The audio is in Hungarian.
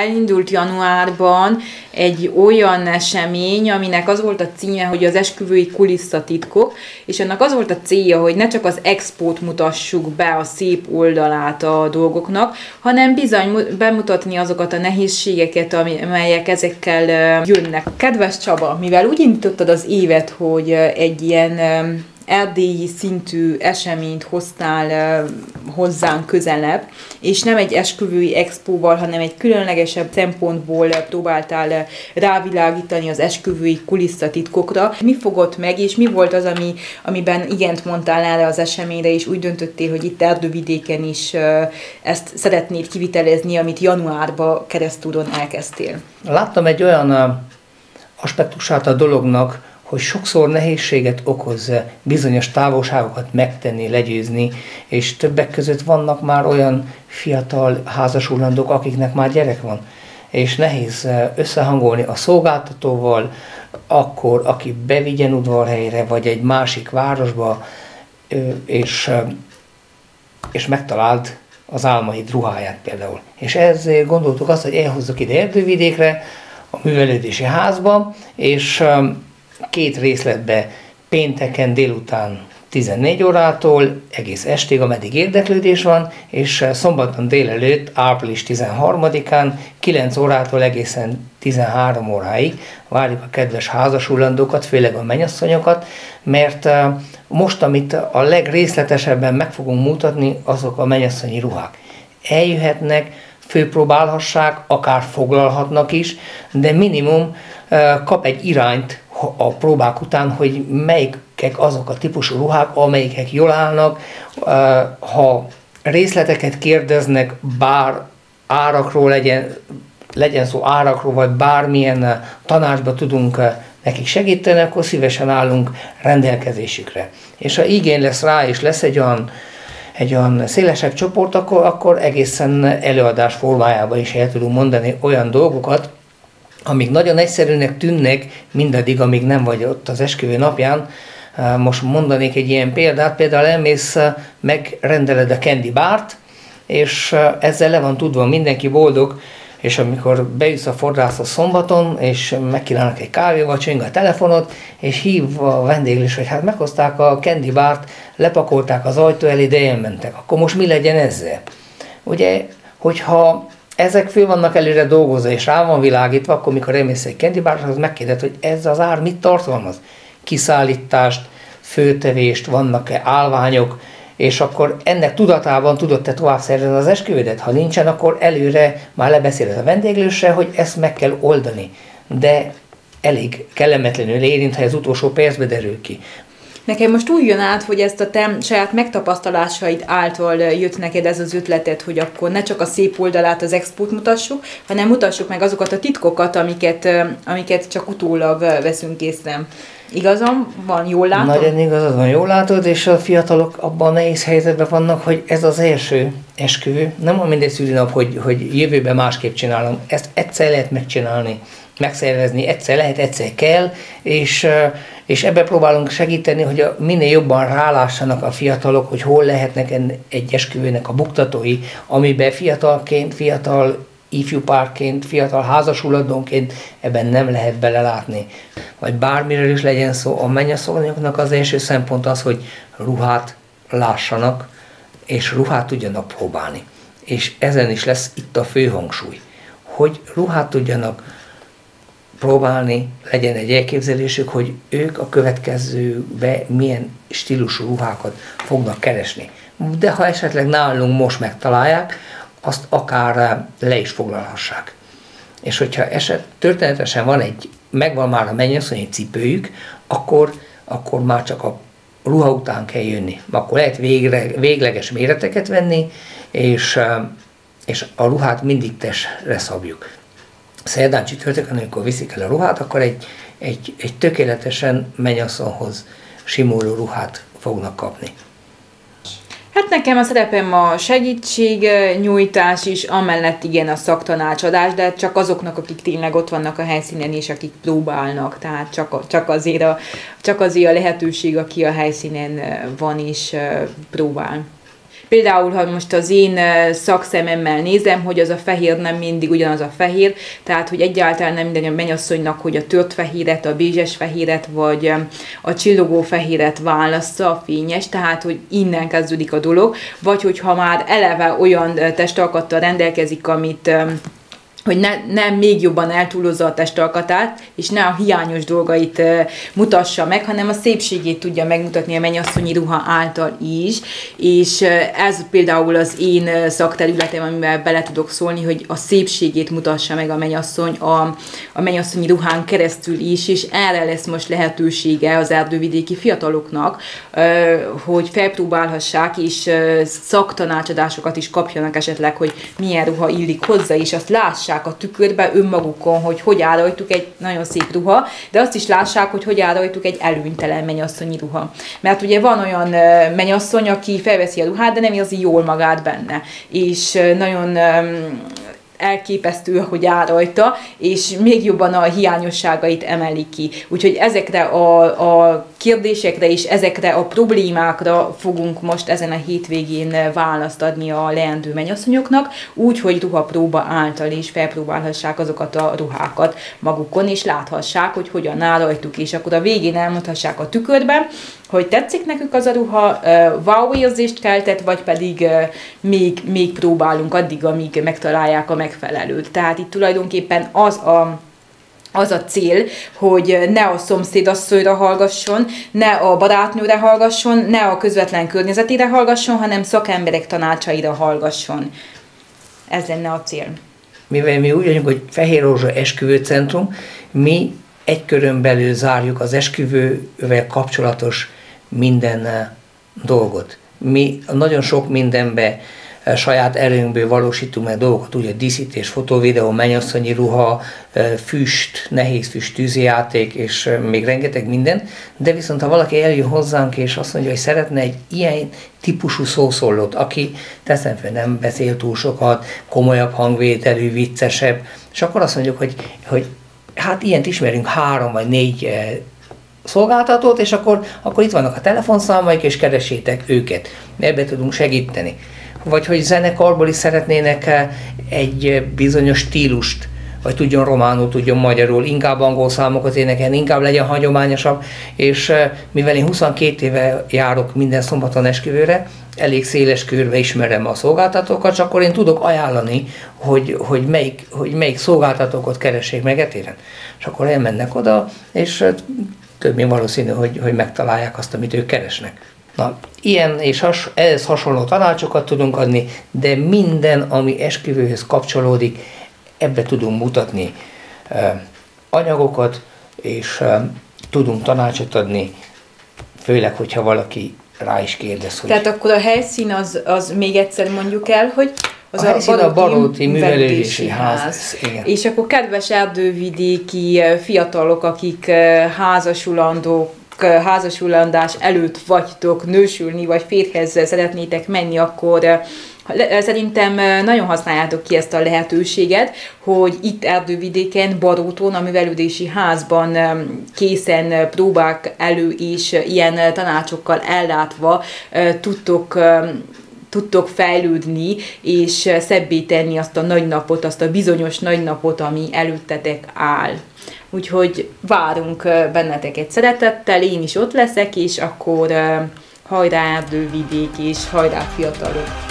elindult januárban egy olyan esemény, aminek az volt a címe, hogy az esküvői kulisszatitkok, és ennek az volt a célja, hogy ne csak az expót mutassuk be, a szép oldalát a dolgoknak, hanem bizony bemutatni azokat a nehézségeket, amelyek ezekkel jönnek. Kedves Csaba, mivel úgy indítottad az évet, hogy egy ilyen erdélyi szintű eseményt hoztál hozzánk közelebb, és nem egy esküvői expóval, hanem egy különlegesebb szempontból próbáltál rávilágítani az esküvői kulisszatitkokra. Mi fogott meg, és mi volt az, amiben igent mondtál erre az eseményre, és úgy döntöttél, hogy itt Erdővidéken is ezt szeretnéd kivitelezni, amit januárban Keresztúron elkezdtél? Láttam egy olyan aspektusát a dolognak, hogy sokszor nehézséget okoz bizonyos távolságokat megtenni, legyőzni, és többek között vannak már olyan fiatal házasulandók, akiknek már gyerek van, és nehéz összehangolni a szolgáltatóval, akkor aki bevigyen udvarhelyre, vagy egy másik városba, és megtaláld az álmaid ruháját például. És ezért gondoltuk azt, hogy elhozzuk ide Erdővidékre, a művelődési házba, és 2 részletbe pénteken délután 14 órától egész estig, ameddig érdeklődés van, és szombaton délelőtt, április 13-án 9 órától egészen 13 óráig várjuk a kedves házasulandókat, főleg a mennyasszonyokat, mert most, amit a legrészletesebben meg fogunk mutatni, azok a mennyasszonyi ruhák. Eljöhetnek, főpróbálhassák, akár foglalhatnak is, de minimum kap egy irányt a próbák után, hogy melyikek azok a típusú ruhák, amelyikek jól állnak. Ha részleteket kérdeznek, bár árakról legyen szó árakról, vagy bármilyen tanácsba tudunk nekik segíteni, akkor szívesen állunk rendelkezésükre. És ha igény lesz rá, és lesz egy olyan szélesebb csoport, akkor egészen előadás formájában is el tudunk mondani olyan dolgokat, amik nagyon egyszerűnek tűnnek mindaddig, amíg nem vagy ott az esküvő napján. Most mondanék egy ilyen példát, például elmész, megrendeled a candy bárt, és ezzel le van tudva, mindenki boldog, és amikor bejössz a fodrászhoz szombaton, és megkínálnak egy kávéval, csöng a telefonot, és hív a vendéglés, hogy hát meghozták a candy bárt, lepakolták az ajtó elé, de elmentek. Akkor most mi legyen ezzel? Ugye, hogyha ezek föl vannak előre dolgozva, és rá van világítva, akkor mikor elmész egy candy bárhoz, megkérded, hogy ez az ár mit tartalmaz? Kiszállítást, főtevést, vannak-e állványok, és akkor ennek tudatában tudod te tovább szervezni az esküvődet. Ha nincsen, akkor előre már lebeszéled a vendéglősre, hogy ezt meg kell oldani. De elég kellemetlenül érint, ha az utolsó percbe derül ki. Nekem most úgy jön át, hogy ezt a te saját megtapasztalásaid által jött neked ez az ötletet, hogy akkor ne csak a szép oldalát, az expót mutassuk, hanem mutassuk meg azokat a titkokat, amiket csak utólag veszünk észre. Igazam van, jól látom? Nagyon igazad van, jól látod, és a fiatalok abban a nehéz helyzetben vannak, hogy ez az első esküvő, nem van mindegy szülinap, hogy jövőben másképp csinálom. Ezt egyszer lehet megcsinálni, megszervezni, egyszer lehet, egyszer kell, és ebben próbálunk segíteni, hogy minél jobban rálássanak a fiatalok, hogy hol lehetnek egy esküvőnek a buktatói, amiben fiatalként, fiatal ifjúpárként, fiatal házasuladónként ebben nem lehet belelátni. Vagy bármiről is legyen szó, a mennyasszonyoknak az első szempont az, hogy ruhát lássanak, és ruhát tudjanak próbálni. És ezen is lesz itt a fő hangsúly, hogy ruhát tudjanak próbálni, legyen egy elképzelésük, hogy ők a következőbe milyen stílusú ruhákat fognak keresni. De ha esetleg nálunk most megtalálják, azt akár le is foglalhassák. És hogyha történetesen megvan már a mennyasszonyi cipőjük, akkor már csak a ruha után kell jönni. Akkor lehet végleges méreteket venni, és a ruhát mindig testre szabjuk. Szerdán csütörtökön, amikor viszik el a ruhát, akkor egy tökéletesen mennyasszonyhoz simuló ruhát fognak kapni. Hát nekem a szerepem a segítségnyújtás is, amellett igen a szaktanácsadás, de csak azoknak, akik tényleg ott vannak a helyszínen és akik próbálnak, tehát csak azért a lehetőség, aki a helyszínen van és próbál. Például, ha most az én szakszememmel nézem, hogy az a fehér nem mindig ugyanaz a fehér, tehát hogy egyáltalán nem minden a mennyasszonynak, hogy a tört fehéret, a bézses fehéret, vagy a csillogó fehéret válassza, a fényes, tehát hogy innen kezdődik a dolog, vagy hogyha már eleve olyan testalkattal rendelkezik, amit hogy nem még jobban eltúlozza a testalkatát, és ne a hiányos dolgait mutassa meg, hanem a szépségét tudja megmutatni a mennyasszonyi ruha által is, és ez például az én szakterületem, amivel bele tudok szólni, hogy a szépségét mutassa meg a mennyasszony a mennyasszonyi ruhán keresztül is, és erre lesz most lehetősége az erdővidéki fiataloknak, hogy felpróbálhassák, és szaktanácsadásokat is kapjanak esetleg, hogy milyen ruha illik hozzá, és azt lássák a tükörbe önmagukon, hogy áll rajtuk egy nagyon szép ruha, de azt is lássák, hogy áll rajtuk egy előnytelen mennyasszonyi ruha. Mert ugye van olyan mennyasszony, aki felveszi a ruhát, de nem érzi jól magát benne. És nagyon elképesztő, hogy áll rajta, és még jobban a hiányosságait emeli ki. Úgyhogy ezekre a kérdésekre és ezekre a problémákra fogunk most ezen a hétvégén választ adni a leendő mennyasszonyoknak, úgy, hogy ruhapróba által is felpróbálhassák azokat a ruhákat magukon, és láthassák, hogy hogyan áll rajtuk, és akkor a végén elmondhassák a tükörben, hogy tetszik nekük az a ruha, wow érzést keltett, vagy pedig még próbálunk addig, amíg megtalálják a megfelelőt. Tehát itt tulajdonképpen az a cél, hogy ne a szomszédasszonyra hallgasson, ne a barátnőre hallgasson, ne a közvetlen környezetére hallgasson, hanem szakemberek tanácsaira hallgasson. Ez lenne a cél. Mivel mi úgy vagyunk, hogy Fehérrózsa esküvőcentrum, mi egy körön belül zárjuk az esküvővel kapcsolatos minden dolgot. Mi nagyon sok mindenbe saját erőnkből valósítunk meg dolgokat, ugye díszítés, fotóvideó, mennyasszonyi ruha, füst, nehéz füst, tűzijáték, és még rengeteg minden, de viszont ha valaki eljön hozzánk, és azt mondja, hogy szeretne egy ilyen típusú szószólót, aki teszem fel, nem beszél túl sokat, komolyabb hangvételű, viccesebb, és akkor azt mondjuk, hogy hát ilyent ismerünk 3 vagy 4 szolgáltatót, és akkor itt vannak a telefonszámaik, és keressétek őket. Ebbe tudunk segíteni. Vagy hogy zenekarból is szeretnének egy bizonyos stílust, vagy tudjon románul, tudjon magyarul, inkább angol számokat énekelni, inkább legyen hagyományosabb, és mivel én 22 éve járok minden szombaton esküvőre, elég széles körbe ismerem a szolgáltatókat, csak akkor én tudok ajánlani, hogy melyik szolgáltatókat keressék meg etéren. És akkor elmennek oda, és többé valószínű, hogy megtalálják azt, amit ők keresnek. Na, ilyen és ehhez hasonló tanácsokat tudunk adni, de minden, ami esküvőhöz kapcsolódik, ebbe tudunk mutatni anyagokat, és tudunk tanácsot adni, főleg, hogyha valaki rá is kérdez. Hogy... Tehát akkor a helyszín az még egyszer mondjuk el, hogy az a Baróti Művelődési Ház. És akkor kedves erdővidéki fiatalok, akik házasulandás előtt vagytok, nősülni, vagy férjhez szeretnétek menni, akkor szerintem nagyon használjátok ki ezt a lehetőséget, hogy itt Erdővidéken, Baróton, a művelődési házban készen próbák elő, és ilyen tanácsokkal ellátva tudtok fejlődni, és szebbé tenni azt a nagy napot, azt a bizonyos nagy napot, ami előttetek áll. Úgyhogy várunk benneteket szeretettel, én is ott leszek, és akkor hajrá Erdővidék, és hajrá fiatalok!